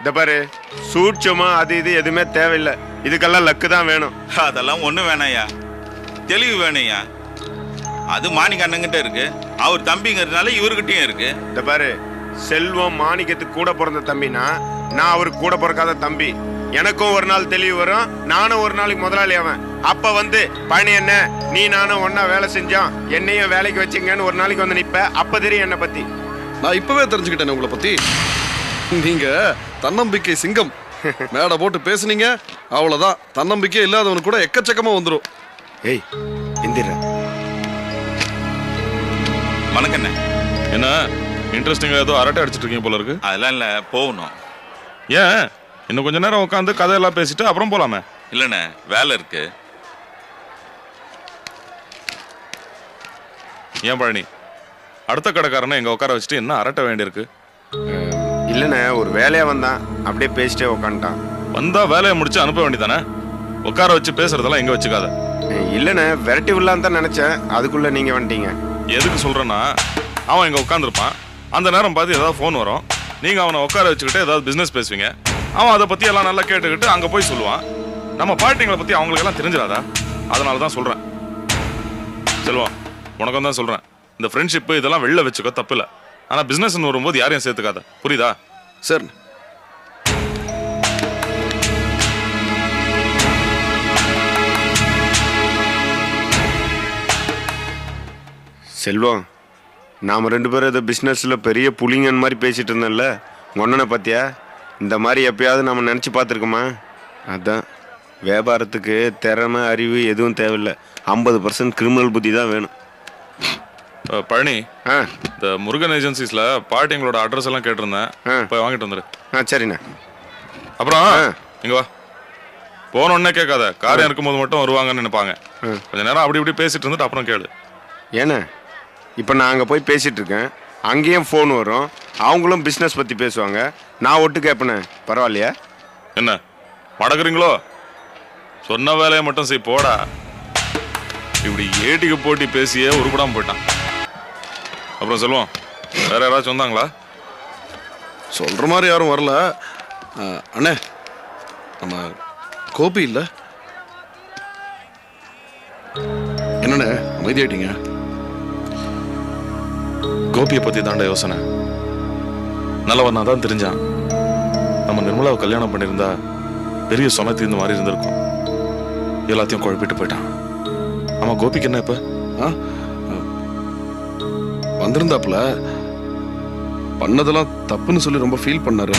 இந்த பாரு சூட்சமா அது இது எதுவுமே தேவையில்லை, இதுக்கெல்லாம் லக்கு தான் வேணும். அதெல்லாம் ஒன்றும் வேணாயா, தெளிவு வேணையா. அது மாணிக்க அண்ணங்கிட்ட இருக்கு, அவர் தம்பிங்கிறதுனால இவர்கிட்டயும் இருக்கு. இந்த பாரு செல்வம் மாணிக்கத்துக்கு கூட பிறந்த தம்பினா நான் அவருக்கு கூட பிறக்காத தம்பி. எனக்கும் ஒரு நாள் தெளிவு வரும், நானும் ஒரு நாளைக்கு முதலாளி ஆவேன். அப்ப வந்து பழனி என்ன நீ நானும் ஒன்னா வேலை செஞ்சோம், என்னையும் வேலைக்கு வச்சுங்கன்னு ஒரு நாளைக்கு வந்து நிப்ப, அப்ப தெரியும் என்ன பத்தி. நான் இப்பவே தெரிஞ்சுக்கிட்டேன் உங்களை பத்தி. நீங்க தன்னம்பிக்கை சிங்கம். மேடை போட்டு பேசுனீங்க, அவ்வளவுதான். தன்னம்பிக்கை இல்லாதவனு கூட எக்கச்சக்கமா வந்துடும். ஏய் எந்திர வணக்கண்ணே. என்ன இன்ட்ரெஸ்டிங்கா ஏதோ அரட்டை அடிச்சிட்டு இருக்கீங்க போல இருக்கு. அதெல்லாம் இல்லை, போகணும். ஏன் இன்னும் கொஞ்ச நேரம் உட்காந்து கதையெல்லாம் பேசிட்டு அப்புறம் போலாமே? இல்லைண்ணே, வேலை இருக்கு. ஏன் பழனி, அடுத்த கடைக்காரனை எங்க உட்கார வச்சுட்டு என்ன அரட்ட வேண்டியிருக்கு? இல்லைண்ணே, ஒரு வேலையா வந்தான், அப்படியே பேசிட்டே உக்காந்துட்டான். வந்தா வேலையை முடிச்சு அனுப்ப வேண்டியதானே? உட்கார வச்சு பேசுறதெல்லாம் எங்க வச்சுக்காத. இல்லைண்ணே, விரட்டி விடலான்னு தான் நினைச்சேன், அதுக்குள்ள நீங்க வந்துட்டீங்க. எதுக்கு சொல்றேன்னா, அவன் இங்க உட்காந்துருப்பான், அந்த நேரம் பார்த்து ஏதாவது ஃபோன் வரும், நீங்க அவனை உட்கார வச்சுக்கிட்டு ஏதாவது பிசினஸ் பேசுவீங்க, அவன் அதை பத்தி எல்லாம் நல்லா கேட்டுக்கிட்டு அங்க போய் சொல்லுவான். நம்ம பார்ட்டிங்களை பத்தி அவங்களுக்கு எல்லாம் தெரிஞ்சிடாதா? அதனால தான் சொல்றேன். செல்வம், உனக்கும் தான் சொல்றேன், இந்த ஃப்ரெண்ட்ஷிப் இதெல்லாம் வெளில வச்சுக்கோ, தப்பு இல்லை. ஆனா பிசினஸ் வரும்போது யாரையும் சேர்த்துக்காத, புரியுதா? சார் செல்வம், நாம் ரெண்டு பேரும் இந்த பிஸ்னஸில் பெரிய புலிங்கன் மாதிரி பேசிகிட்டு இருந்தோம்ல, ஒன்னனை பார்த்தியா? இந்த மாதிரி எப்பயாவது நம்ம நினச்சி பார்த்துருக்கோமா? அதான் வியாபாரத்துக்கு திறமை அறிவு எதுவும் தேவையில்லை, 50% கிரிமினல் புத்தி தான் வேணும். பழனி, ஆ இந்த முருகன் ஏஜென்சிஸ்ல பார்ட்டிங்களோட அட்ரஸ் எல்லாம் கேட்டிருந்தேன், போய் வாங்கிட்டு வந்துரு. சரிண்ணே. அப்புறம் இங்க வா, போன உடனே கேட்காத, காரியம் இருக்கும்போது மட்டும் வருவாங்கன்னு நினைப்பாங்க. கொஞ்ச நேரம் அப்படி இப்படி பேசிட்டு இருந்துட்டு அப்புறம் கேளு. ஏண்ணே, இப்போ நான் அங்கே போய் பேசிகிட்டு இருக்கேன், அங்கேயும் ஃபோன் வரும், அவங்களும் பிஸ்னஸ் பற்றி பேசுவாங்க, நான் ஒட்டு கேட்பேனே, பரவாயில்லையா? என்ன மடக்குறீங்களோ? சொன்ன வேலையை மட்டும் செய் போடா. இப்படி ஏட்டிக்கு போட்டி பேசியே உருப்படாம போயிட்டான். அப்புறம் சொல்லுவோம், வேற யாராச்சும் வந்தாங்களா? சொல்ற மாதிரி யாரும் வரல. அண்ணே, நம்ம கோபி இல்ல? என்னண்ணே அமைதியாயிட்டீங்க? கோபியை பத்தி தாண்ட யோசனை. நல்லவனா தான் தெரிஞ்சான். நம்ம நிர்மலாவை கல்யாணம் பண்ணியிருந்தா பெரிய சொமத்தி இந்த மாதிரி இருந்திருக்கும். எல்லாத்தையும் குழப்பிட்டு போயிட்டான். ஆமா, கோபிக்கு என்ன இப்ப? வந்திருந்தாப்புல பண்ணதெல்லாம் தப்புன்னு சொல்லி ரொம்ப ஃபீல் பண்ணாரு.